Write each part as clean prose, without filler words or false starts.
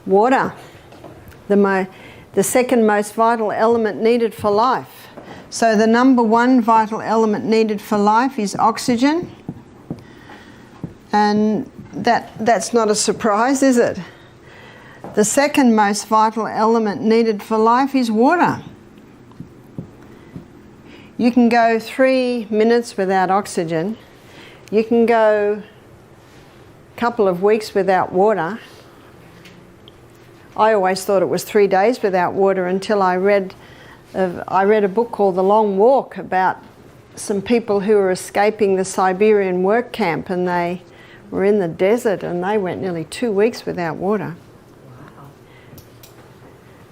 Water, the second most vital element needed for life. So the number one vital element needed for life is oxygen. And that's not a surprise, is it? The second most vital element needed for life is water. You can go 3 minutes without oxygen. You can go a couple of weeks without water. I always thought it was 3 days without water until I read a book called The Long Walk about some people who were escaping the Siberian work camp, and they were in the desert and they went nearly 2 weeks without water.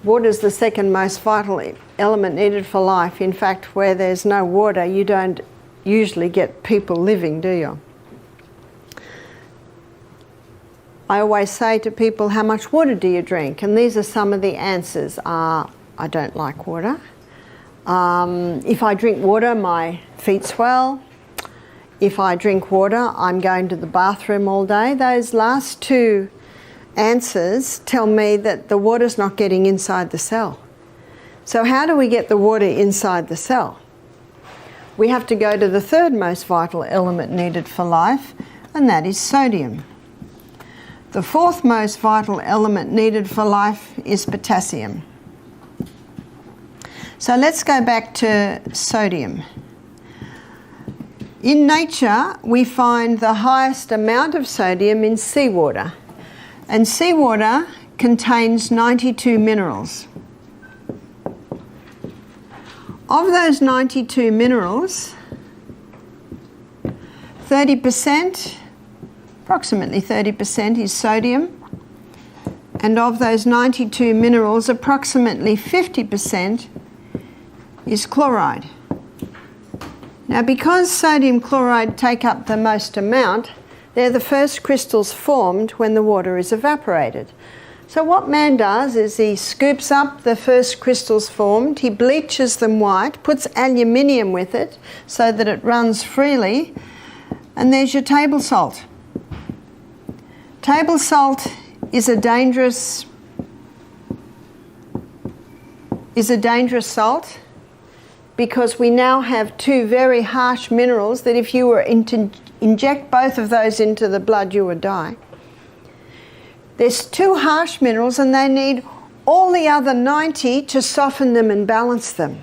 Water is the second most vital element needed for life. In fact, where there's no water, you don't usually get people living, do you? I always say to people, how much water do you drink? And these are some of the answers. I don't like water. If I drink water, my feet swell. If I drink water, I'm going to the bathroom all day. Those last two answers tell me that the water's not getting inside the cell. So how do we get the water inside the cell? We have to go to the third most vital element needed for life, and that is sodium. The fourth most vital element needed for life is potassium. So let's go back to sodium. In nature, we find the highest amount of sodium in seawater. And seawater contains 92 minerals. Of those 92 minerals, 30%, approximately 30% is sodium. And of those 92 minerals, approximately 50% is chloride. Now, because sodium chloride take up the most amount, they're the first crystals formed when the water is evaporated. So what man does is he scoops up the first crystals formed, he bleaches them white, puts aluminium with it so that it runs freely, and there's your table salt. Table salt is a dangerous salt because we now have two very harsh minerals that if you were to inject both of those into the blood, you would die. There's two harsh minerals and they need all the other 90 to soften them and balance them.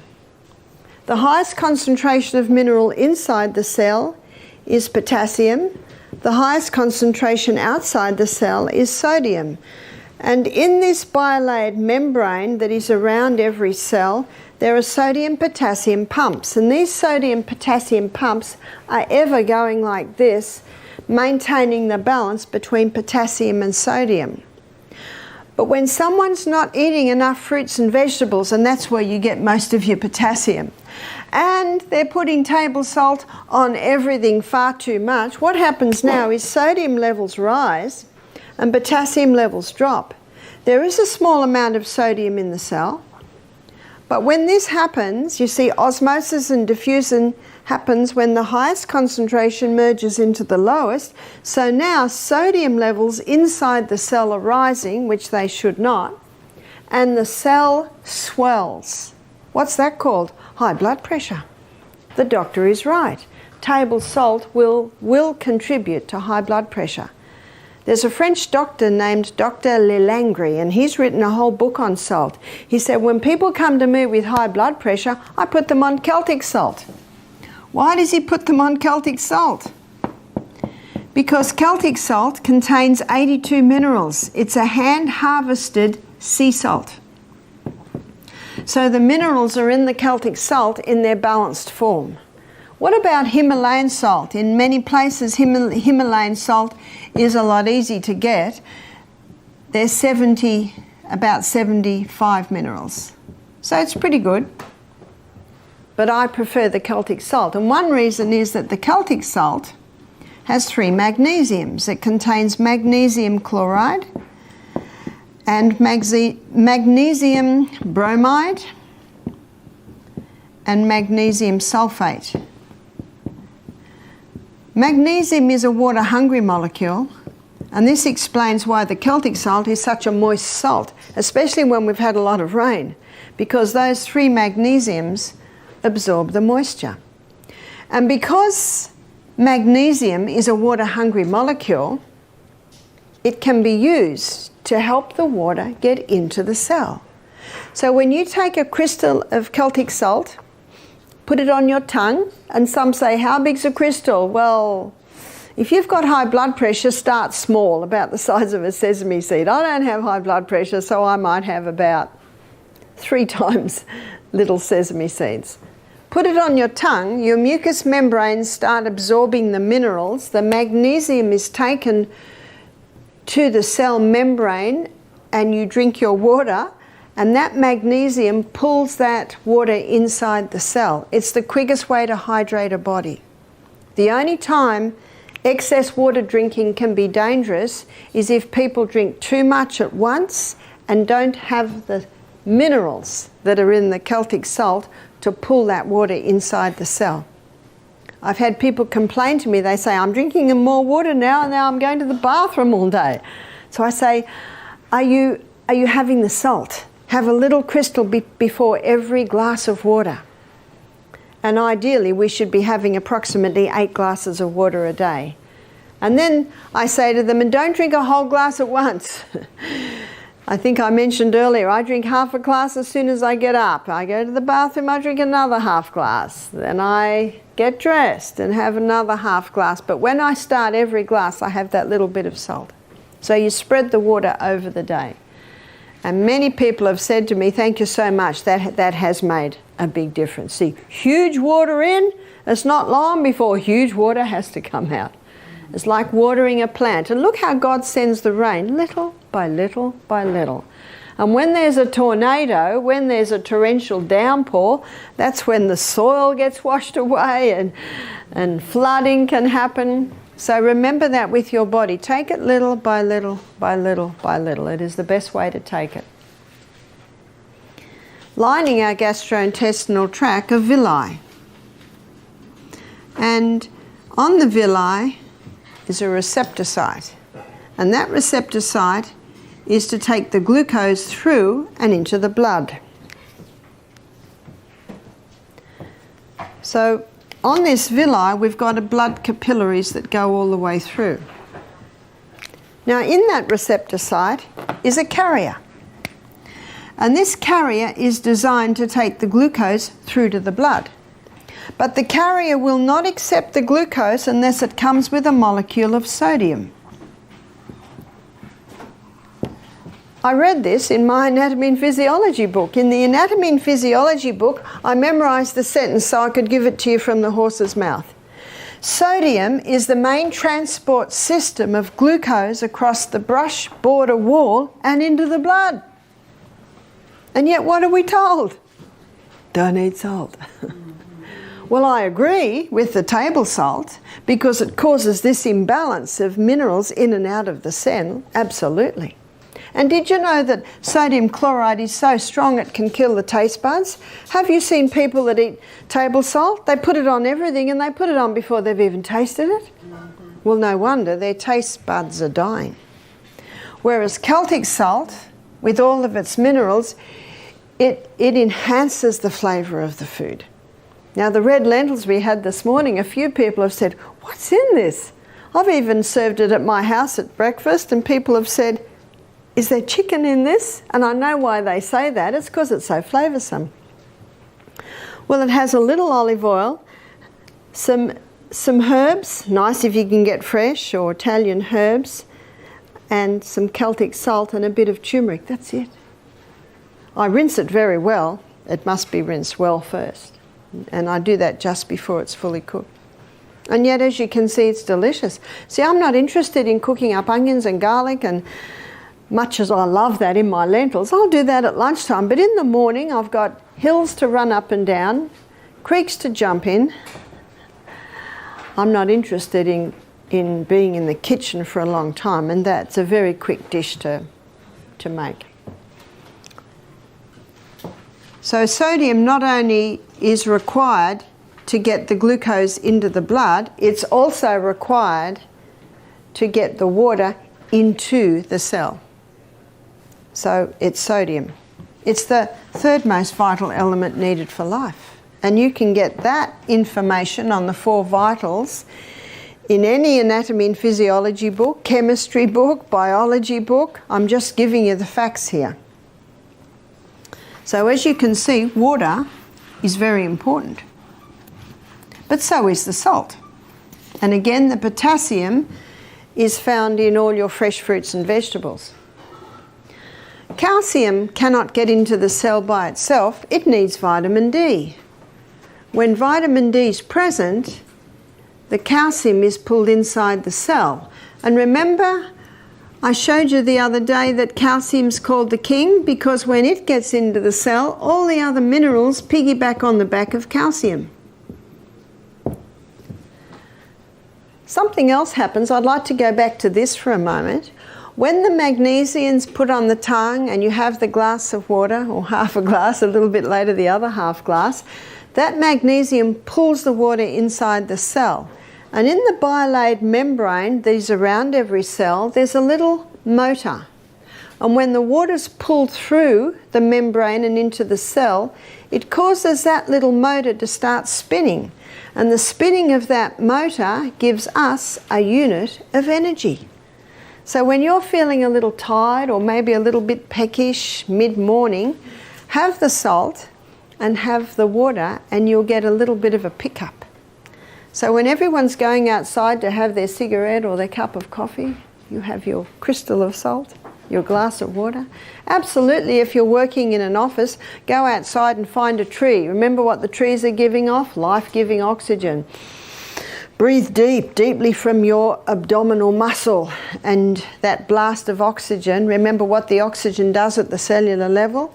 The highest concentration of mineral inside the cell is potassium. The highest concentration outside the cell is sodium. And in this bilayered membrane that is around every cell, there are sodium-potassium pumps. And these sodium-potassium pumps are ever going like this, maintaining the balance between potassium and sodium. But when someone's not eating enough fruits and vegetables, and that's where you get most of your potassium, and they're putting table salt on everything far too much, what happens now is sodium levels rise and potassium levels drop. There is a small amount of sodium in the cell, but when this happens, you see osmosis and diffusion happens when the highest concentration merges into the lowest. So now sodium levels inside the cell are rising, which they should not, and the cell swells. What's that called? High blood pressure. The doctor is right. Table salt will contribute to high blood pressure. There's a French doctor named Dr. Lelangre, and he's written a whole book on salt. He said, when people come to me with high blood pressure, I put them on Celtic salt. Why does he put them on Celtic salt? Because Celtic salt contains 82 minerals. It's a hand-harvested sea salt. So the minerals are in the Celtic salt in their balanced form. What about Himalayan salt? In many places, Himalayan salt is a lot easier to get. There's about 75 minerals. So it's pretty good. But I prefer the Celtic salt. And one reason is that the Celtic salt has 3 magnesiums. It contains magnesium chloride and magnesium bromide and magnesium sulfate. Magnesium is a water-hungry molecule, And this explains why the Celtic salt is such a moist salt, especially when we've had a lot of rain, because those 3 magnesiums absorb the moisture. And because magnesium is a water-hungry molecule, it can be used to help the water get into the cell. So when you take a crystal of Celtic salt, put it on your tongue, and some say, how big's a crystal? Well, if you've got high blood pressure, start small, about the size of a sesame seed. I don't have high blood pressure, so I might have about 3 times little sesame seeds. Put it on your tongue, your mucous membranes start absorbing the minerals, the magnesium is taken to the cell membrane, and you drink your water, and that magnesium pulls that water inside the cell. It's the quickest way to hydrate a body. The only time excess water drinking can be dangerous is if people drink too much at once and don't have the minerals that are in the Celtic salt to pull that water inside the cell. I've had people complain to me, they say, I'm drinking more water now and now I'm going to the bathroom all day. So I say, are you having the salt? Have a little crystal before every glass of water. And ideally we should be having approximately 8 glasses of water a day. And then I say to them, and don't drink a whole glass at once. I think I mentioned earlier, I drink half a glass as soon as I get up. I go to the bathroom, I drink another half glass. Then I get dressed and have another half glass. But when I start every glass, I have that little bit of salt. So you spread the water over the day. And many people have said to me, thank you so much, that has made a big difference. See, huge water in, it's not long before huge water has to come out. It's like watering a plant. And look how God sends the rain, little by little by little. And when there's a tornado, when there's a torrential downpour, that's when the soil gets washed away and flooding can happen. So remember that with your body. Take it little by little by little by little. It is the best way to take it. Lining our gastrointestinal tract are villi. And on the villi is a receptor site. And that receptor site is to take the glucose through and into the blood. So on this villi, we've got a blood capillaries that go all the way through. Now in that receptor site is a carrier. And this carrier is designed to take the glucose through to the blood. But the carrier will not accept the glucose unless it comes with a molecule of sodium. I read this in my anatomy and physiology book. In the anatomy and physiology book, I memorized the sentence so I could give it to you from the horse's mouth. Sodium is the main transport system of glucose across the brush border wall and into the blood. And yet what are we told? Don't eat salt. Well, I agree with the table salt because it causes this imbalance of minerals in and out of the cell, absolutely. And did you know that sodium chloride is so strong it can kill the taste buds? Have you seen people that eat table salt? They put it on everything and they put it on before they've even tasted it. Well, no wonder, their taste buds are dying. Whereas Celtic salt, with all of its minerals, it enhances the flavour of the food. Now the red lentils we had this morning, a few people have said, what's in this? I've even served it at my house at breakfast and people have said, is there chicken in this? And I know why they say that, it's because it's so flavoursome. Well, it has a little olive oil, some herbs, nice if you can get fresh or Italian herbs, and some Celtic salt and a bit of turmeric, that's it. I rinse it very well. It must be rinsed well first. And I do that just before it's fully cooked. And yet, as you can see, it's delicious. See, I'm not interested in cooking up onions and garlic, and much as I love that in my lentils, I'll do that at lunchtime. But in the morning, I've got hills to run up and down, creeks to jump in. I'm not interested in being in the kitchen for a long time, and that's a very quick dish to make. So sodium not only is required to get the glucose into the blood, it's also required to get the water into the cell. So it's sodium. It's the third most vital element needed for life. And you can get that information on the 4 vitals in any anatomy and physiology book, chemistry book, biology book. I'm just giving you the facts here. So as you can see, water is very important. But so is the salt. And again, the potassium is found in all your fresh fruits and vegetables. Calcium cannot get into the cell by itself. It needs vitamin D. When vitamin D is present, the calcium is pulled inside the cell. And remember, I showed you the other day that calcium's called the king because when it gets into the cell, all the other minerals piggyback on the back of calcium. Something else happens. I'd like to go back to this for a moment. When the magnesium's put on the tongue and you have the glass of water, or half a glass, a little bit later the other half glass, that magnesium pulls the water inside the cell. And in the bilaid membrane that is around every cell, there's a little motor. And when the water's pulled through the membrane and into the cell, it causes that little motor to start spinning. And the spinning of that motor gives us a unit of energy. So when you're feeling a little tired or maybe a little bit peckish mid-morning, have the salt and have the water and you'll get a little bit of a pickup. So when everyone's going outside to have their cigarette or their cup of coffee, you have your crystal of salt, your glass of water. Absolutely, if you're working in an office, go outside and find a tree. Remember what the trees are giving off? Life-giving oxygen. Breathe deeply from your abdominal muscle, and that blast of oxygen, remember what the oxygen does at the cellular level?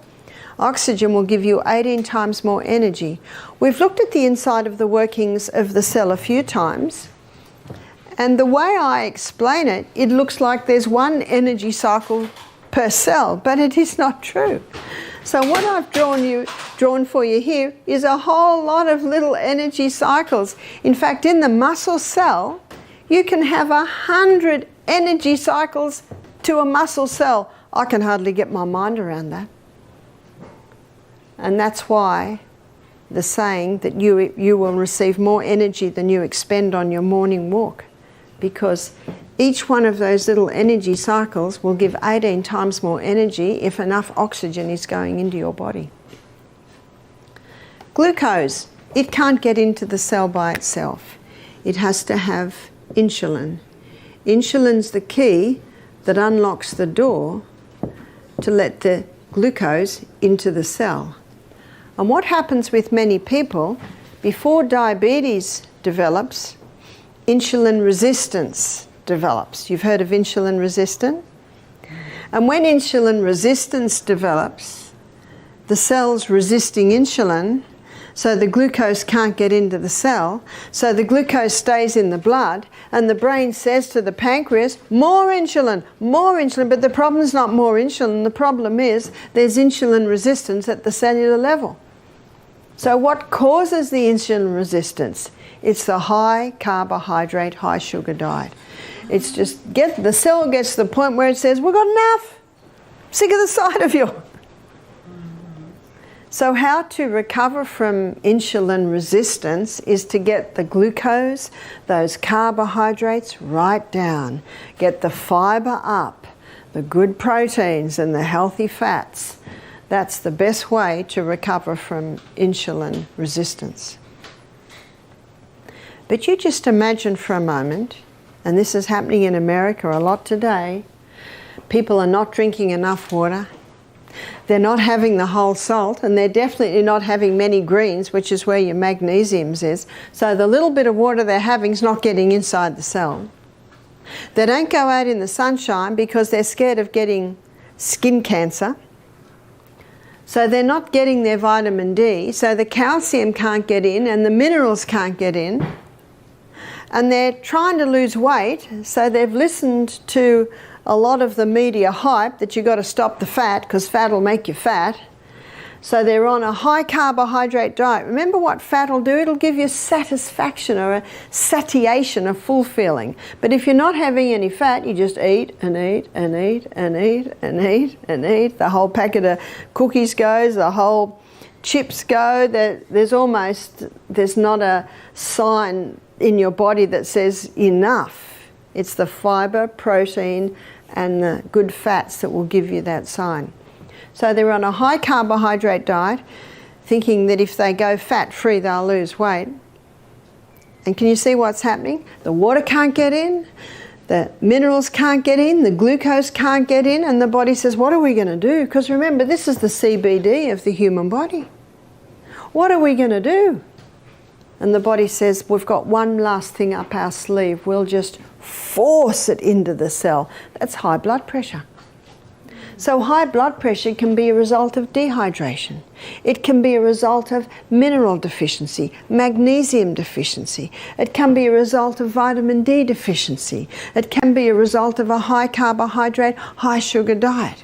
Oxygen will give you 18 times more energy. We've looked at the inside of the workings of the cell a few times, and the way I explain it, it looks like there's one energy cycle per cell, but it is not true. So what I've drawn for you here is a whole lot of little energy cycles. In fact, in the muscle cell, you can have 100 energy cycles to a muscle cell. I can hardly get my mind around that. And that's why the saying that you will receive more energy than you expend on your morning walk, because each one of those little energy cycles will give 18 times more energy if enough oxygen is going into your body. Glucose, it can't get into the cell by itself. It has to have insulin. Insulin's the key that unlocks the door to let the glucose into the cell. And what happens with many people, before diabetes develops, insulin resistance develops. You've heard of insulin resistance? And when insulin resistance develops, the cell's resisting insulin, so the glucose can't get into the cell, so the glucose stays in the blood, and the brain says to the pancreas, more insulin, but the problem's not more insulin, the problem is there's insulin resistance at the cellular level. So what causes the insulin resistance? It's the high carbohydrate, high sugar diet. It's just the cell gets to the point where it says, we've got enough, sick of the sight of you. So how to recover from insulin resistance is to get the glucose, those carbohydrates right down. Get the fibre up, the good proteins and the healthy fats. That's the best way to recover from insulin resistance. But you just imagine for a moment, and this is happening in America a lot today, people are not drinking enough water. They're not having the whole salt, and they're definitely not having many greens, which is where your magnesium is. So the little bit of water they're having is not getting inside the cell. They don't go out in the sunshine because they're scared of getting skin cancer. So they're not getting their vitamin D, so the calcium can't get in and the minerals can't get in. And they're trying to lose weight, so they've listened to a lot of the media hype that you've got to stop the fat because fat will make you fat. So they're on a high carbohydrate diet. Remember what fat will do? It'll give you satisfaction or a satiation, a full feeling. But if you're not having any fat, you just eat and eat and eat and eat and eat and eat. The whole packet of cookies goes, the whole chips go. There's not a sign in your body that says enough. It's the fibre, protein and the good fats that will give you that sign. So they're on a high carbohydrate diet, thinking that if they go fat-free, they'll lose weight. And can you see what's happening? The water can't get in, the minerals can't get in, the glucose can't get in, and the body says, what are we going to do? Because remember, this is the CBD of the human body. What are we going to do? And the body says, we've got one last thing up our sleeve. We'll just force it into the cell. That's high blood pressure. So high blood pressure can be a result of dehydration. It can be a result of mineral deficiency, magnesium deficiency. It can be a result of vitamin D deficiency. It can be a result of a high carbohydrate, high sugar diet.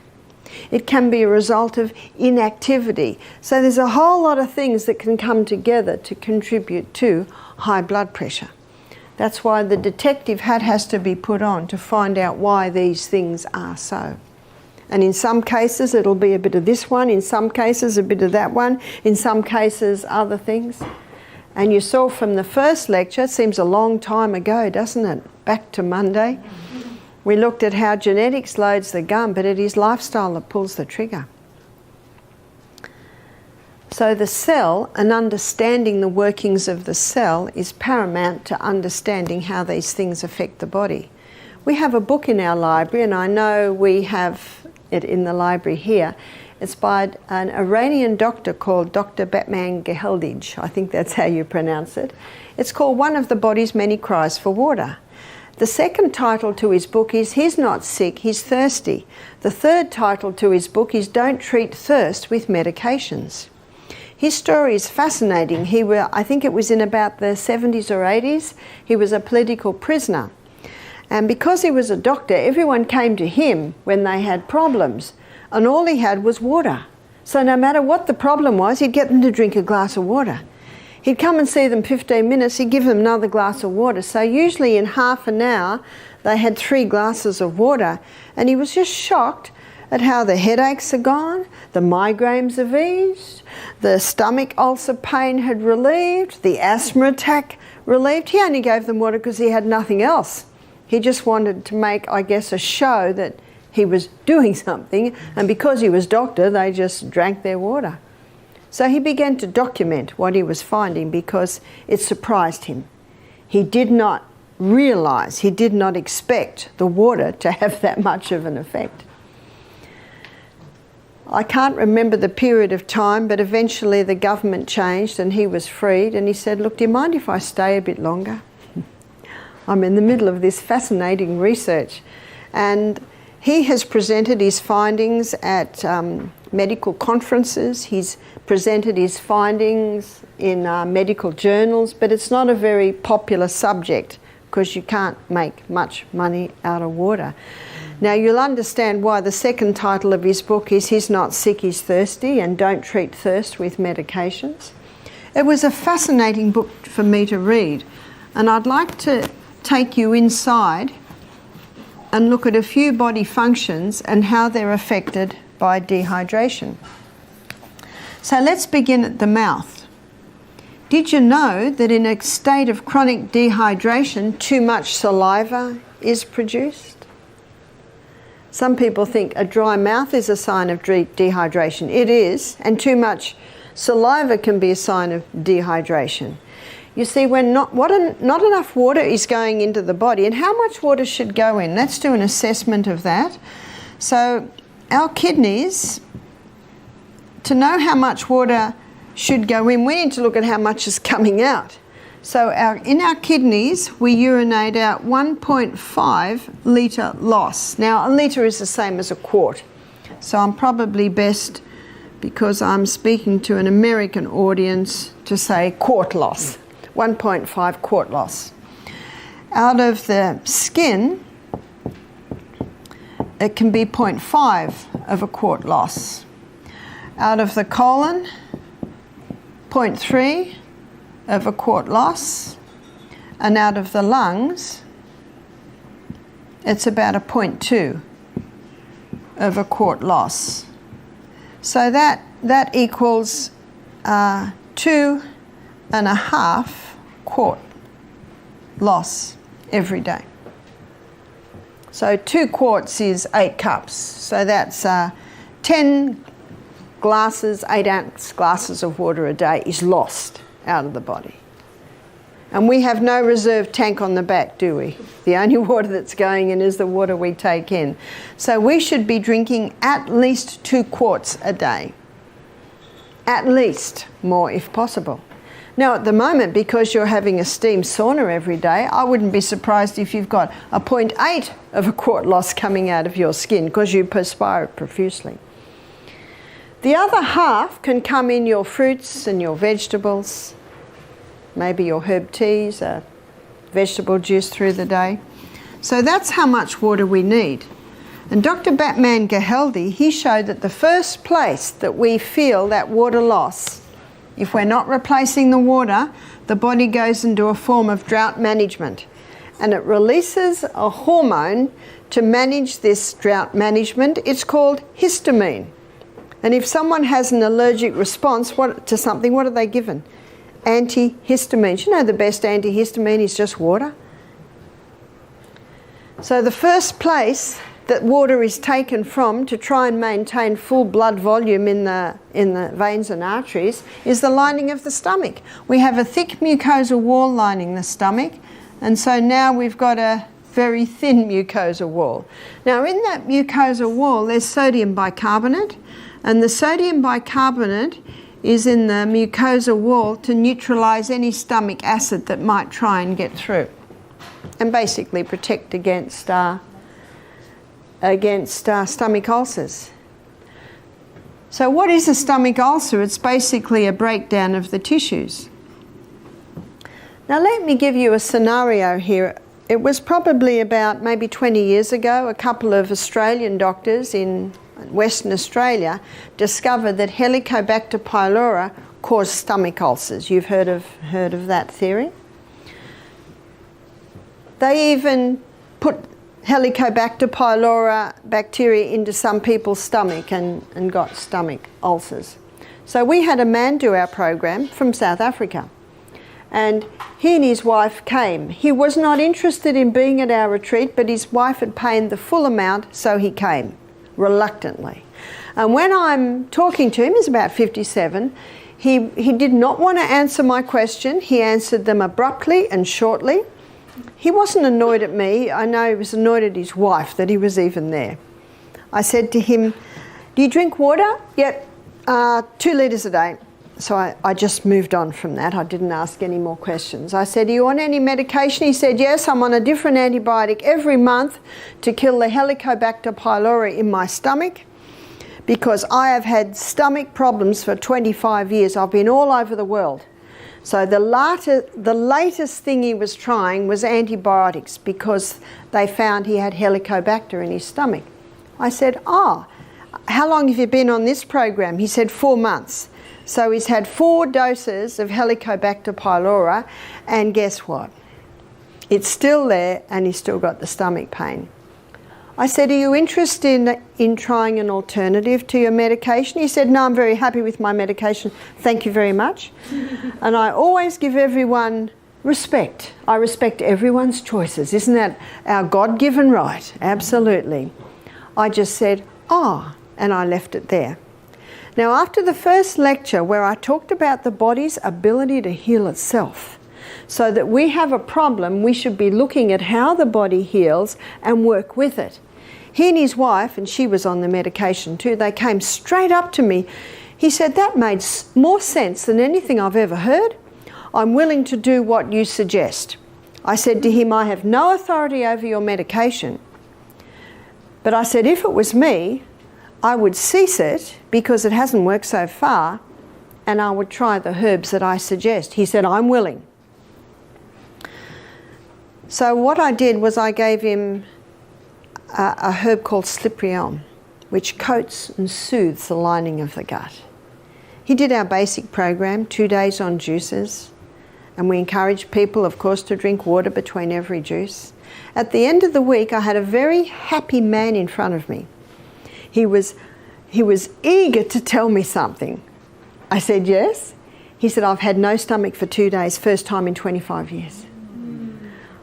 It can be a result of inactivity. So there's a whole lot of things that can come together to contribute to high blood pressure. That's why the detective hat has to be put on to find out why these things are so. And in some cases it'll be a bit of this one, in some cases a bit of that one, in some cases other things. And you saw from the first lecture, it seems a long time ago, doesn't it? Back to Monday. We looked at how genetics loads the gun, but it is lifestyle that pulls the trigger. So the cell, and understanding the workings of the cell, is paramount to understanding how these things affect the body. We have a book in our library, and I know we have it in the library here. It's by an Iranian doctor called Dr. Batman Geheldij. I think that's how you pronounce it. It's called One of the Body's Many Cries for Water. The second title to his book is He's Not Sick, He's Thirsty. The third title to his book is Don't Treat Thirst with Medications. His story is fascinating. I think it was in about the 70s or 80s. He was a political prisoner. And because he was a doctor, everyone came to him when they had problems. And all he had was water. So no matter what the problem was, he'd get them to drink a glass of water. He'd come and see them 15 minutes, he'd give them another glass of water. So usually in half an hour, they had 3 glasses of water. And he was just shocked at how the headaches are gone, the migraines have eased, the stomach ulcer pain had relieved, the asthma attack relieved. He only gave them water because he had nothing else. He just wanted to make, I guess, a show that he was doing something, and because he was doctor, they just drank their water. So he began to document what he was finding because it surprised him. He did not realize, he did not expect the water to have that much of an effect. I can't remember the period of time, but eventually the government changed and he was freed, and he said, look, do you mind if I stay a bit longer? I'm in the middle of this fascinating research. And he has presented his findings at medical conferences. He's presented his findings in medical journals, but it's not a very popular subject because you can't make much money out of water. Now you'll understand why the second title of his book is He's Not Sick, He's Thirsty, and Don't Treat Thirst with Medications. It was a fascinating book for me to read, and I'd like to take you inside and look at a few body functions and how they're affected by dehydration. So let's begin at the mouth. Did you know that in a state of chronic dehydration, too much saliva is produced? Some people think a dry mouth is a sign of dehydration. It is, and too much saliva can be a sign of dehydration. You see, when not enough water is going into the body, and how much water should go in? Let's do an assessment of that. So our kidneys, to know how much water should go in, we need to look at how much is coming out. So in our kidneys, we urinate out 1.5 litre loss. Now, a litre is the same as a quart. So I'm probably best, because I'm speaking to an American audience, to say quart loss. 1.5 quart loss. Out of the skin, it can be 0.5 of a quart loss. Out of the colon, 0.3 of a quart loss, and out of the lungs, it's about a 0.2 of a quart loss. So that equals 2.5 quart loss every day. So 2 quarts is 8 cups. So that's 10 glasses, 8-ounce glasses of water a day is lost out of the body. And we have no reserve tank on the back, do we? The only water that's going in is the water we take in. So we should be drinking at least 2 quarts a day. At least, more if possible. Now at the moment, because you're having a steam sauna every day, I wouldn't be surprised if you've got a 0.8 of a quart loss coming out of your skin because you perspire it profusely. The other half can come in your fruits and your vegetables, maybe your herb teas, vegetable juice through the day. So that's how much water we need. And Dr. Batman Gehaldi, he showed that the first place that we feel that water loss, if we're not replacing the water, the body goes into a form of drought management. And it releases a hormone to manage this drought management. It's called histamine. And if someone has an allergic response to something, what are they given? Antihistamines. You know the best antihistamine is just water. So the first place that water is taken from to try and maintain full blood volume in the veins and arteries is the lining of the stomach. We have a thick mucosal wall lining the stomach, and so now we've got a very thin mucosal wall. Now in that mucosal wall there's sodium bicarbonate, and the sodium bicarbonate is in the mucosal wall to neutralise any stomach acid that might try and get through, and basically protect against stomach ulcers. So what is a stomach ulcer? It's basically a breakdown of the tissues. Now let me give you a scenario here. It was probably about maybe 20 years ago, a couple of Australian doctors in Western Australia discovered that Helicobacter pylori caused stomach ulcers. You've heard of that theory? They even put Helicobacter pylori bacteria into some people's stomach and got stomach ulcers. So we had a man do our program from South Africa, and he and his wife came. He was not interested in being at our retreat, but his wife had paid the full amount, so he came reluctantly. And when I'm talking to him, he's about 57, he did not want to answer my question. He answered them abruptly and shortly. He wasn't annoyed at me. I know he was annoyed at his wife that he was even there. I said to him, "Do you drink water?" "Yep, 2 litres a day." So I just moved on from that. I didn't ask any more questions. I said, "Do you want any medication?" He said, "Yes, I'm on a different antibiotic every month to kill the Helicobacter pylori in my stomach because I have had stomach problems for 25 years. I've been all over the world." So the latest thing he was trying was antibiotics because they found he had Helicobacter in his stomach. I said, "Oh, how long have you been on this program?" He said, 4 months. So he's had 4 doses of Helicobacter pylori, and guess what? It's still there and he's still got the stomach pain. I said, "Are you interested in trying an alternative to your medication?" He said, "No, I'm very happy with my medication. Thank you very much." And I always give everyone respect. I respect everyone's choices. Isn't that our God-given right? Absolutely. I just said, "Oh," and I left it there. Now, after the first lecture where I talked about the body's ability to heal itself, so that we have a problem, we should be looking at how the body heals and work with it. He and his wife, and she was on the medication too, they came straight up to me. He said, "That made more sense than anything I've ever heard. I'm willing to do what you suggest." I said to him, "I have no authority over your medication, but I said, if it was me, I would cease it because it hasn't worked so far, and I would try the herbs that I suggest." He said, "I'm willing." So what I did was I gave him a herb called slippery elm. which coats and soothes the lining of the gut. He did our basic program, 2 days on juices, and we encouraged people, of course, to drink water between every juice. At the end of the week, I had a very happy man in front of me. He was eager to tell me something. I said, yes. He said, I've had no stomach for 2 days, first time in 25 years.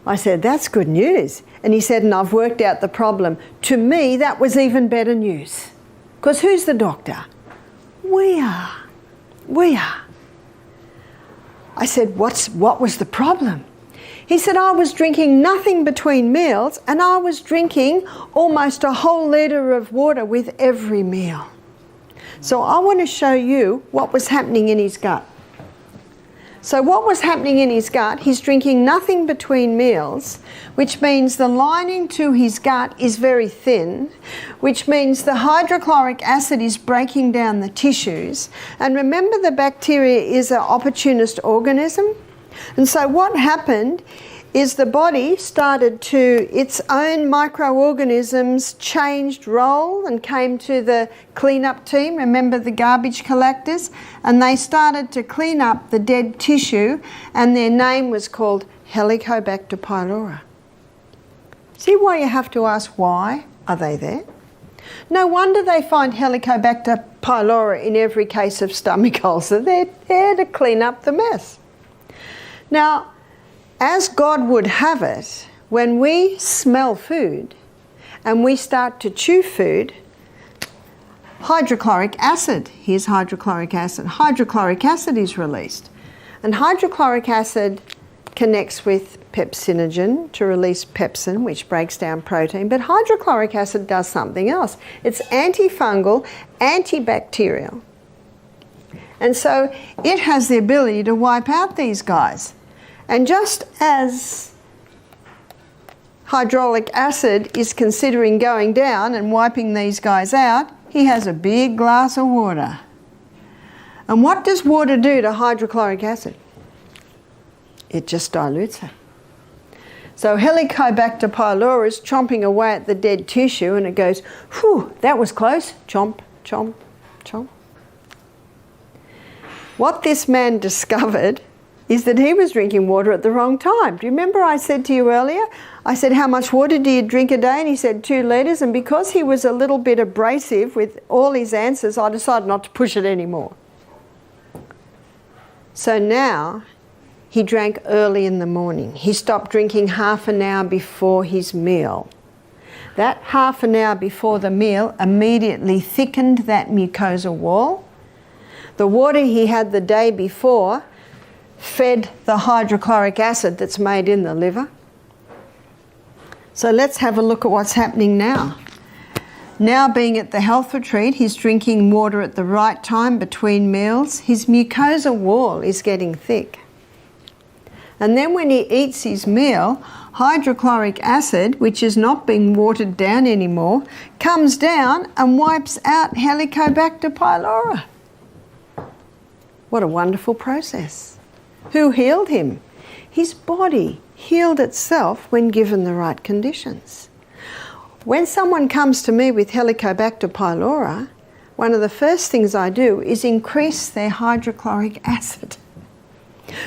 I said, that's good news. And he said, and I've worked out the problem. To me, that was even better news. Because who's the doctor? We are. We are. I said, what was the problem? He said, I was drinking nothing between meals and I was drinking almost a whole litre of water with every meal. So I want to show you what was happening in his gut. So what was happening in his gut, he's drinking nothing between meals, which means the lining to his gut is very thin, which means the hydrochloric acid is breaking down the tissues. And remember, the bacteria is an opportunist organism. And so what happened is the body started to, its own microorganisms changed role and came to the cleanup team, remember the garbage collectors, and they started to clean up the dead tissue, and their name was called Helicobacter pylori. See why you have to ask why are they there? No wonder they find Helicobacter pylori in every case of stomach ulcer. They're there to clean up the mess. Now, as God would have it, when we smell food and we start to chew food, hydrochloric acid, here's hydrochloric acid is released. And hydrochloric acid connects with pepsinogen to release pepsin, which breaks down protein, but hydrochloric acid does something else. It's antifungal, antibacterial. And so it has the ability to wipe out these guys. And just as hydraulic acid is considering going down and wiping these guys out, he has a big glass of water. And what does water do to hydrochloric acid? It just dilutes it. So Helicobacter pylori is chomping away at the dead tissue and it goes, whew, that was close. Chomp, chomp, chomp. What this man discovered is that he was drinking water at the wrong time. Do you remember I said to you earlier, I said, how much water do you drink a day? And he said 2 litres. And because he was a little bit abrasive with all his answers, I decided not to push it anymore. So now he drank early in the morning. He stopped drinking half an hour before his meal. That half an hour before the meal immediately thickened that mucosa wall. The water he had the day before fed the hydrochloric acid that's made in the liver. So let's have a look at what's happening now. Now being at the health retreat, he's drinking water at the right time between meals. His mucosa wall is getting thick. And then when he eats his meal, hydrochloric acid, which is not being watered down anymore, comes down and wipes out Helicobacter pylori. What a wonderful process. Who healed him? His body healed itself when given the right conditions. When someone comes to me with Helicobacter pylori, one of the first things I do is increase their hydrochloric acid.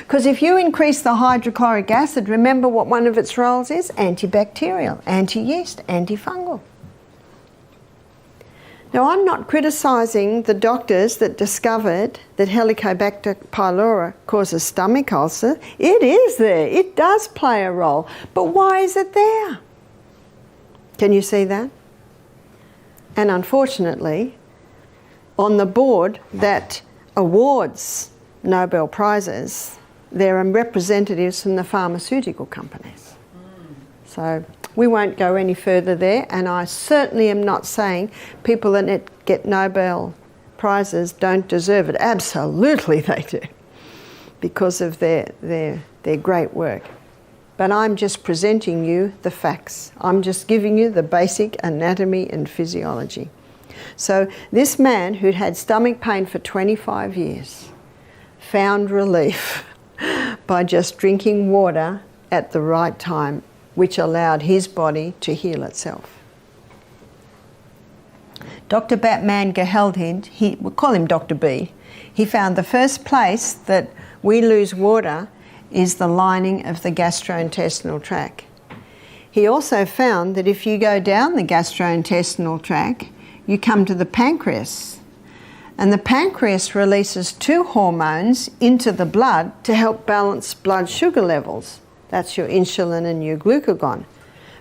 Because if you increase the hydrochloric acid, remember what one of its roles is? Antibacterial, anti-yeast, antifungal. Now, I'm not criticising the doctors that discovered that Helicobacter pylori causes stomach ulcer. It is there. It does play a role. But why is it there? Can you see that? And unfortunately, on the board that awards Nobel Prizes, there are representatives from the pharmaceutical companies. So we won't go any further there, and I certainly am not saying people that get Nobel Prizes don't deserve it. Absolutely they do, because of their great work. But I'm just presenting you the facts. I'm just giving you the basic anatomy and physiology. So this man who'd had stomach pain for 25 years found relief by just drinking water at the right time, which allowed his body to heal itself. Dr. Batman Geheldhind, we'll call him Dr. B, he found the first place that we lose water is the lining of the gastrointestinal tract. He also found that if you go down the gastrointestinal tract, you come to the pancreas. And the pancreas releases two hormones into the blood to help balance blood sugar levels. That's your insulin and your glucagon.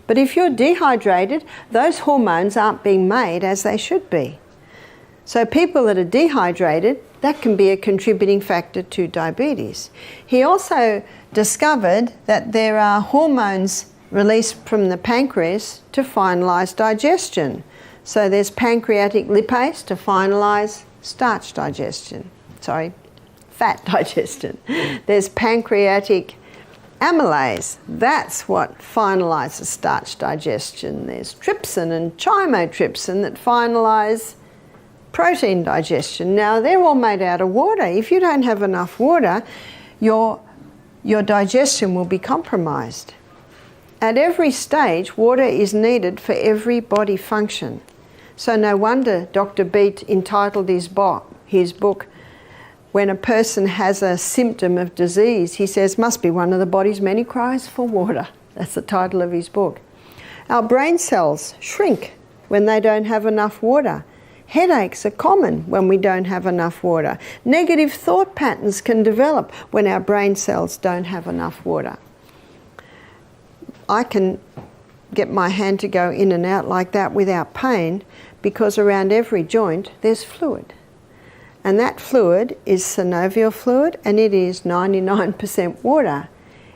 But if you're dehydrated, those hormones aren't being made as they should be. So people that are dehydrated, that can be a contributing factor to diabetes. He also discovered that there are hormones released from the pancreas to finalise digestion. So there's pancreatic lipase to finalise starch digestion. Sorry, fat digestion. There's pancreatic amylase. That's what finalises starch digestion. There's trypsin and chymotrypsin that finalise protein digestion. Now, they're all made out of water. If you don't have enough water, your digestion will be compromised. At every stage, water is needed for every body function. So no wonder Dr. Beat entitled his book, when a person has a symptom of disease, he says, must be one of the body's many cries for water. That's the title of his book. Our brain cells shrink when they don't have enough water. Headaches are common when we don't have enough water. Negative thought patterns can develop when our brain cells don't have enough water. I can get my hand to go in and out like that without pain because around every joint there's fluid. And that fluid is synovial fluid, and it is 99% water.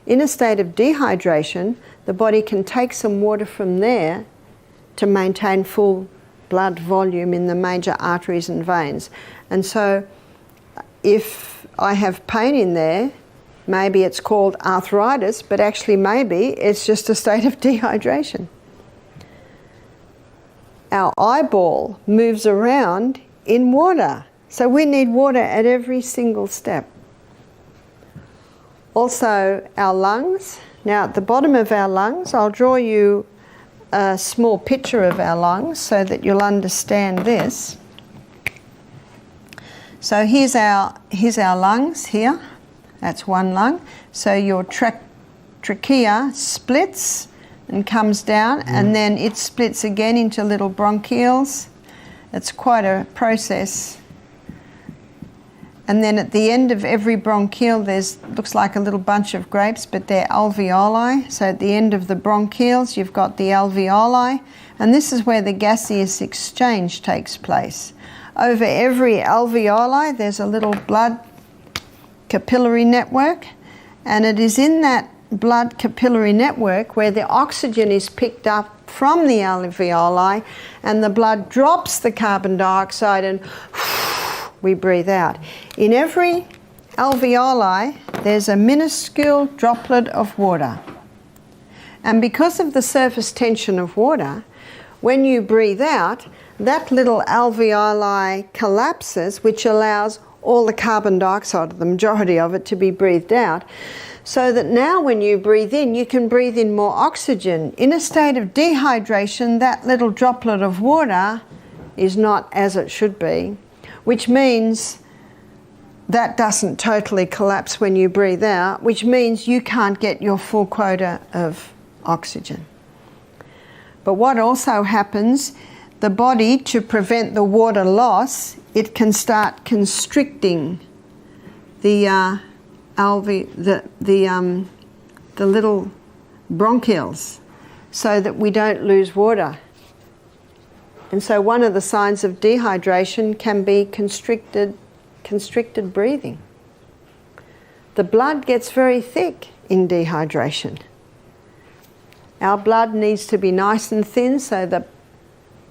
In a state of dehydration, the body can take some water from there to maintain full blood volume in the major arteries and veins. And so if I have pain in there, maybe it's called arthritis, but actually maybe it's just a state of dehydration. Our eyeball moves around in water. So we need water at every single step. Also, our lungs. Now, at the bottom of our lungs, I'll draw you a small picture of our lungs so that you'll understand this. So here's our lungs here. That's one lung. So your trachea splits and comes down, and then it splits again into little bronchioles. It's quite a process. And then at the end of every bronchiole, looks like a little bunch of grapes, but they're alveoli. So at the end of the bronchioles, you've got the alveoli, and this is where the gaseous exchange takes place. Over every alveoli, there's a little blood capillary network, and it is in that blood capillary network where the oxygen is picked up from the alveoli, and the blood drops the carbon dioxide and we breathe out. In every alveoli, there's a minuscule droplet of water. And because of the surface tension of water, when you breathe out, that little alveoli collapses, which allows all the carbon dioxide, the majority of it, to be breathed out. So that now when you breathe in, you can breathe in more oxygen. In a state of dehydration, that little droplet of water is not as it should be, which means that doesn't totally collapse when you breathe out, which means you can't get your full quota of oxygen. But what also happens, the body, to prevent the water loss, it can start constricting the little bronchioles so that we don't lose water. And so one of the signs of dehydration can be constricted breathing. The blood gets very thick in dehydration. Our blood needs to be nice and thin so the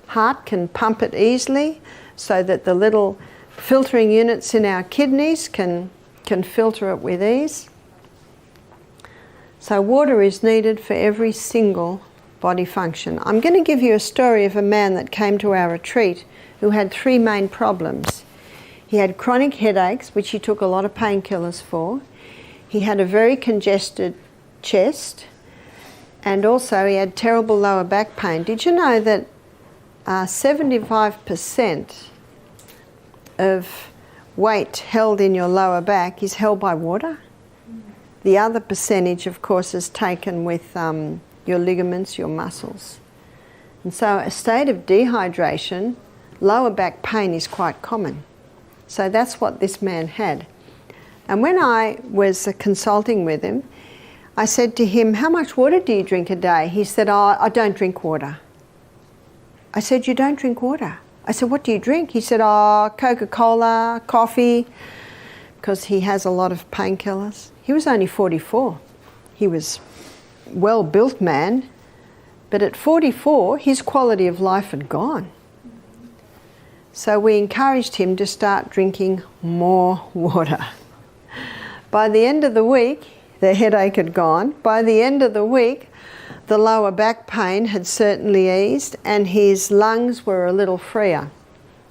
heart can pump it easily, so that the little filtering units in our kidneys can filter it with ease. So water is needed for every single body function. I'm going to give you a story of a man that came to our retreat who had three main problems. He had chronic headaches, which he took a lot of painkillers for. He had a very congested chest, and also he had terrible lower back pain. Did you know that 75% of weight held in your lower back is held by water. The other percentage, of course, is taken with your ligaments, your muscles. And so a state of dehydration, lower back pain is quite common. So that's what this man had. And when I was consulting with him, I said to him, how much water do you drink a day? He said, oh, I don't drink water. I said, you don't drink water? I said, what do you drink? He said, oh, Coca-Cola, coffee, because he has a lot of painkillers. He was only 44. He was a well-built man, but at 44, his quality of life had gone. So we encouraged him to start drinking more water. By the end of the week, the headache had gone. By the end of the week, the lower back pain had certainly eased and his lungs were a little freer.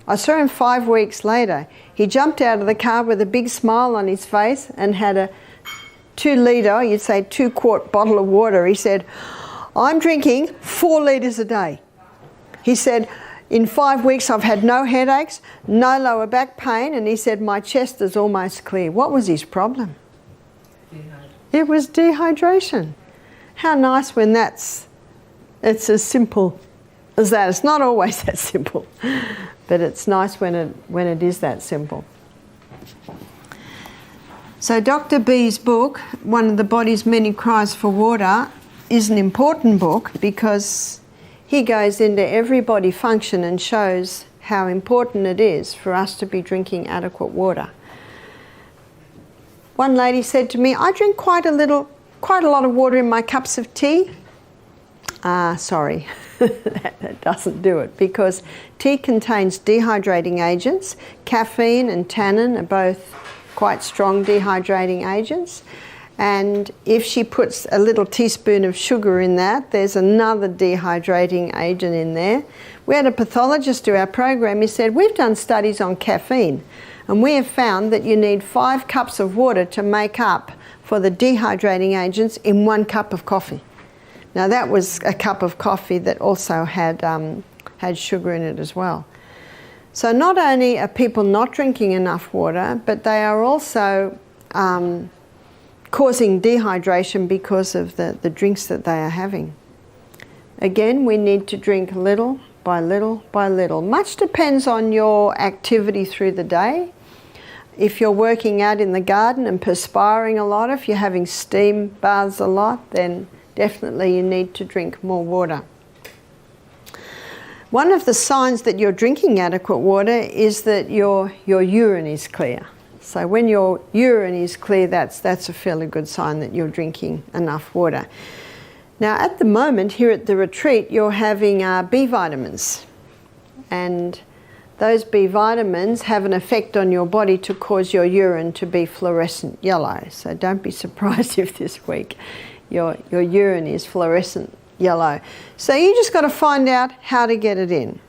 I saw him 5 weeks later. He jumped out of the car with a big smile on his face and had a 2-litre, you'd say 2-quart bottle of water. He said, I'm drinking 4 litres a day. He said, in 5 weeks I've had no headaches, no lower back pain, and he said my chest is almost clear. What was his problem? It was dehydration. How nice when it's as simple as that. It's not always that simple, but it's nice when it is that simple. So Dr. B's book, One of the Body's Many Cries for Water, is an important book because he goes into every body function and shows how important it is for us to be drinking adequate water. One lady said to me, I drink quite a lot of water in my cups of tea. Sorry, that doesn't do it because tea contains dehydrating agents. Caffeine and tannin are both quite strong dehydrating agents. And if she puts a little teaspoon of sugar in that, there's another dehydrating agent in there. We had a pathologist do our program. He said, we've done studies on caffeine and we have found that you need 5 cups of water to make up for the dehydrating agents in 1 cup of coffee. Now that was a cup of coffee that also had sugar in it as well. So not only are people not drinking enough water, but they are also causing dehydration because of the drinks that they are having. Again, we need to drink little by little by little. Much depends on your activity through the day. If you're working out in the garden and perspiring a lot, if you're having steam baths a lot, then definitely you need to drink more water. One of the signs that you're drinking adequate water is that your urine is clear. So when your urine is clear, that's a fairly good sign that you're drinking enough water. Now at the moment here at the retreat, you're having B vitamins, and those B vitamins have an effect on your body to cause your urine to be fluorescent yellow. So don't be surprised if this week your urine is fluorescent yellow. So you just got to find out how to get it in.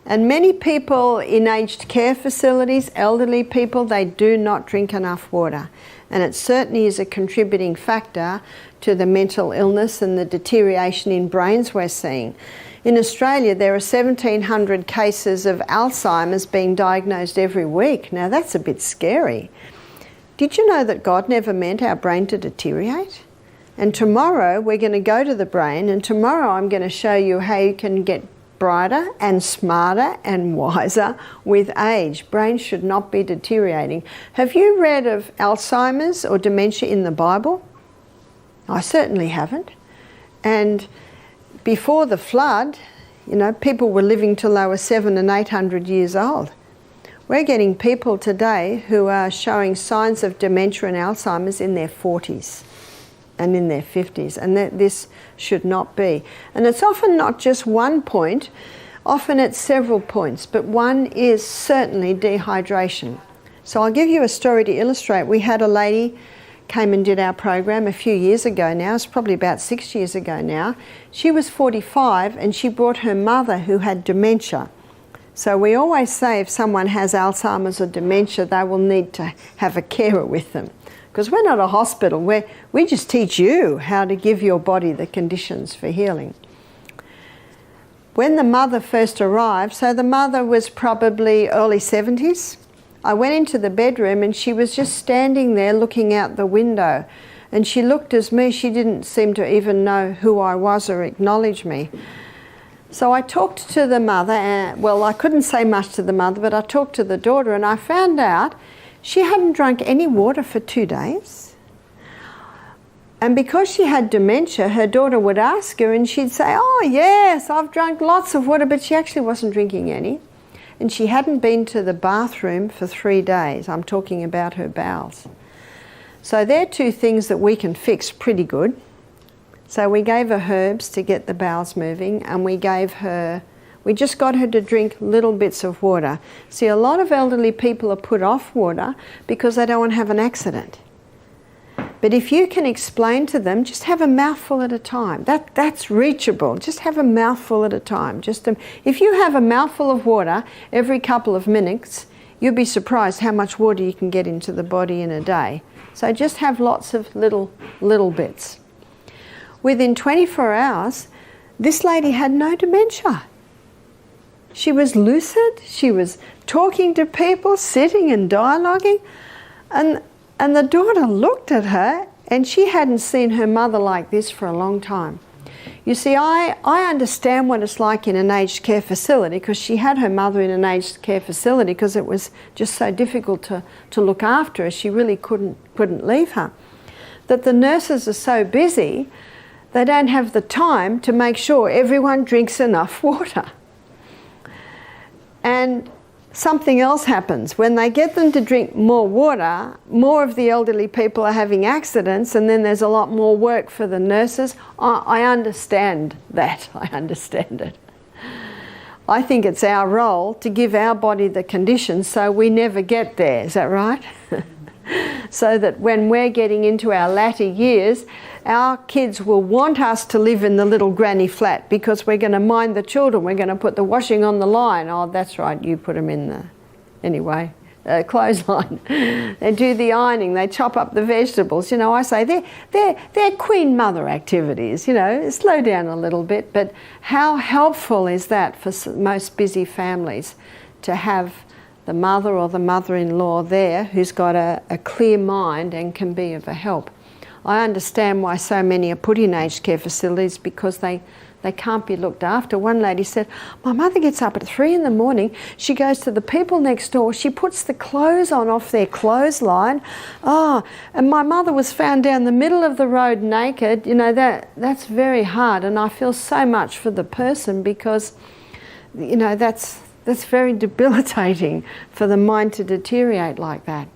And many people in aged care facilities, elderly people, they do not drink enough water. And it certainly is a contributing factor to the mental illness and the deterioration in brains we're seeing. In Australia, there are 1,700 cases of Alzheimer's being diagnosed every week. Now that's a bit scary. Did you know that God never meant our brain to deteriorate? And tomorrow we're going to go to the brain, and tomorrow I'm going to show you how you can get brighter and smarter and wiser with age. Brains should not be deteriorating. Have you read of Alzheimer's or dementia in the Bible? I certainly haven't. And before the flood, you know, people were living till they were 700 and 800 years old. We're getting people today who are showing signs of dementia and Alzheimer's in their 40s. And in their 50s, and that this should not be. And it's often not just one point, often it's several points, but one is certainly dehydration. So I'll give you a story to illustrate. We had a lady came and did our program a few years ago now, it's probably about 6 years ago now. She was 45 and she brought her mother who had dementia. So we always say if someone has Alzheimer's or dementia, they will need to have a carer with them. Because we're not a hospital, we just teach you how to give your body the conditions for healing. when the mother first arrived, so the mother was probably early 70s, I went into the bedroom and she was just standing there looking out the window. And she looked at me, she didn't seem to even know who I was or acknowledge me. So I talked to the mother, and, well, I couldn't say much to the mother, but I talked to the daughter and I found out she hadn't drunk any water for 2 days. And because she had dementia, her daughter would ask her and she'd say, oh yes, I've drunk lots of water, but she actually wasn't drinking any. And she hadn't been to the bathroom for 3 days. I'm talking about her bowels. So they're two things that we can fix pretty good. So we gave her herbs to get the bowels moving, and we just got her to drink little bits of water. See, a lot of elderly people are put off water because they don't want to have an accident. But if you can explain to them, just have a mouthful at a time. That's reachable. Just have a mouthful at a time. If you have a mouthful of water every couple of minutes, you'll be surprised how much water you can get into the body in a day. So just have lots of little bits. Within 24 hours, this lady had no dementia. She was lucid. She was talking to people, sitting and dialoguing. And the daughter looked at her, and she hadn't seen her mother like this for a long time. You see, I understand what it's like in an aged care facility, because she had her mother in an aged care facility because it was just so difficult to look after her. She really couldn't leave her. That the nurses are so busy, they don't have the time to make sure everyone drinks enough water. And something else happens. When they get them to drink more water, more of the elderly people are having accidents, and then there's a lot more work for the nurses. I understand that. I understand it. I think it's our role to give our body the conditions so we never get there. Is that right? So that when we're getting into our latter years, our kids will want us to live in the little granny flat because we're going to mind the children. We're going to put the washing on the line. Oh, that's right, you put them in the clothesline. They do the ironing. They chop up the vegetables. You know, I say they're queen mother activities. You know, slow down a little bit. But how helpful is that for most busy families to have the mother or the mother-in-law there who's got a clear mind and can be of a help? I understand why so many are put in aged care facilities, because they can't be looked after. One lady said, my mother gets up at 3 in the morning, she goes to the people next door, she puts the clothes on off their clothesline. Oh, and my mother was found down the middle of the road naked. You know, that's very hard, and I feel so much for the person, because, you know, that's very debilitating for the mind to deteriorate like that.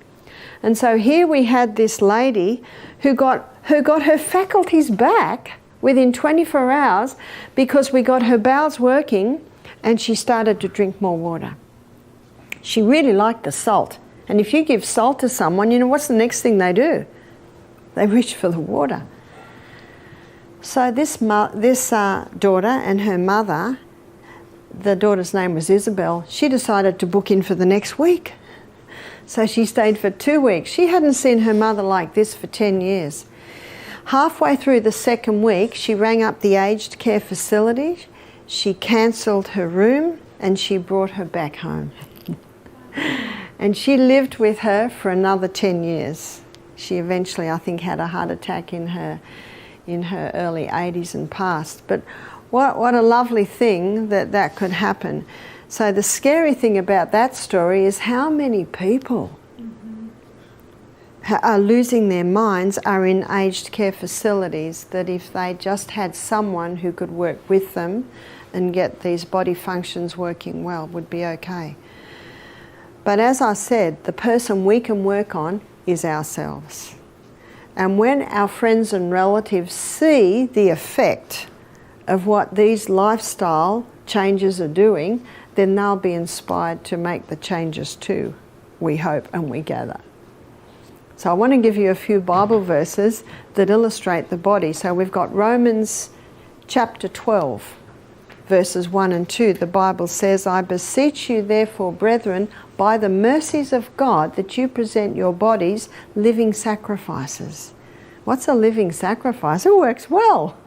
And so here we had this lady who got her faculties back within 24 hours because we got her bowels working and she started to drink more water. She really liked the salt. And if you give salt to someone, you know, what's the next thing they do? They reach for the water. So this daughter and her mother, the daughter's name was Isabel, she decided to book in for the next week. So she stayed for 2 weeks. She hadn't seen her mother like this for 10 years. Halfway through the second week, she rang up the aged care facility, she cancelled her room, and she brought her back home. And she lived with her for another 10 years. She eventually, I think, had a heart attack in her early 80s and passed. But what a lovely thing that could happen. So the scary thing about that story is how many people are losing their minds, are in aged care facilities, that if they just had someone who could work with them and get these body functions working well, would be okay. But as I said, the person we can work on is ourselves. And when our friends and relatives see the effect of what these lifestyle changes are doing, then they'll be inspired to make the changes too, we hope and we gather. So I want to give you a few Bible verses that illustrate the body. So we've got Romans chapter 12, verses 1 and 2. The Bible says, I beseech you therefore, brethren, by the mercies of God, that you present your bodies living sacrifices. What's a living sacrifice? It works well.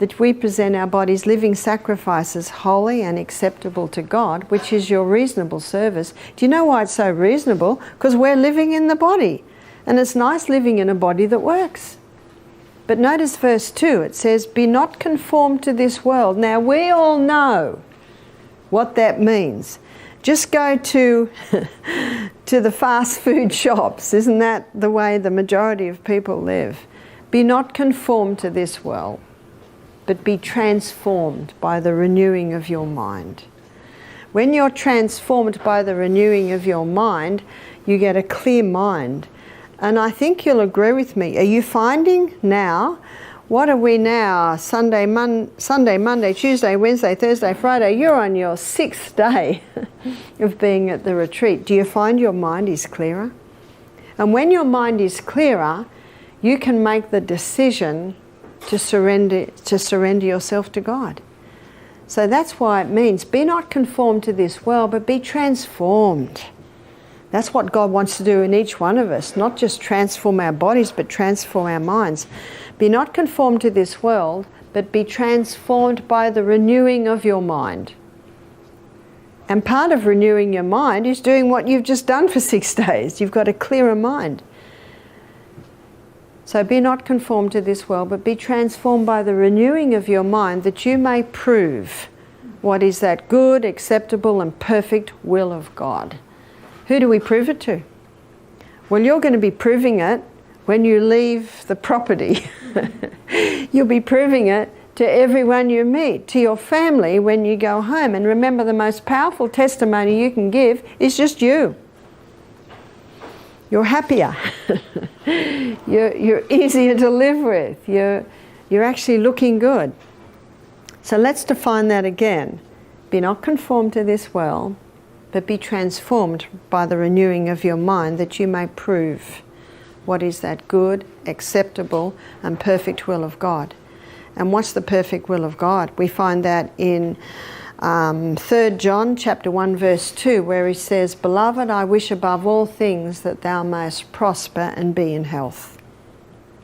that we present our bodies living sacrifices, holy and acceptable to God, which is your reasonable service. Do you know why it's so reasonable? Because we're living in the body. And it's nice living in a body that works. But notice verse 2, it says, be not conformed to this world. Now we all know what that means. Just go to the fast food shops. Isn't that the way the majority of people live? Be not conformed to this world, but be transformed by the renewing of your mind. When you're transformed by the renewing of your mind, you get a clear mind. And I think you'll agree with me. Are you finding now, what are we now? Sunday, Monday, Tuesday, Wednesday, Thursday, Friday. You're on your 6th day of being at the retreat. Do you find your mind is clearer? And when your mind is clearer, you can make the decision to surrender yourself to God. So that's why it means, be not conformed to this world, but be transformed. That's what God wants to do in each one of us, not just transform our bodies, but transform our minds. Be not conformed to this world, but be transformed by the renewing of your mind. And part of renewing your mind is doing what you've just done for 6 days. You've got a clearer mind. So be not conformed to this world, but be transformed by the renewing of your mind, that you may prove what is that good, acceptable, and perfect will of God. Who do we prove it to? Well, you're going to be proving it when you leave the property. You'll be proving it to everyone you meet, to your family when you go home. And remember, the most powerful testimony you can give is just you. You're happier. You're easier to live with. You're actually looking good. So let's define that again. Be not conformed to this world, but be transformed by the renewing of your mind, that you may prove what is that good, acceptable, and perfect will of God. And what's the perfect will of God? We find that in 3 John chapter 1 verse 2, where he says, Beloved, I wish above all things that thou mayest prosper and be in health,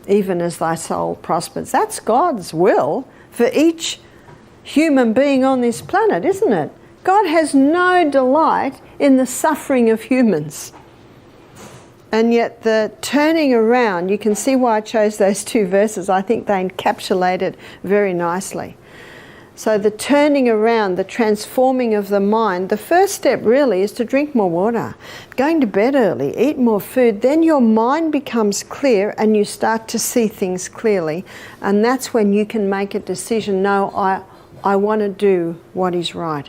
even as thy soul prospers. That's God's will for each human being on this planet, isn't it? God has no delight in the suffering of humans. And yet the turning around, you can see why I chose those 2 verses. I think they encapsulate it very nicely. So the turning around, the transforming of the mind, the first step really is to drink more water, going to bed early, eat more food. Then your mind becomes clear and you start to see things clearly. And that's when you can make a decision. No, I want to do what is right.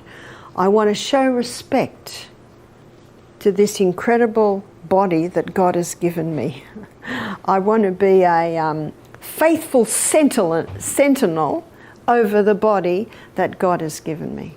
I want to show respect to this incredible body that God has given me. I want to be a faithful sentinel over the body that God has given me.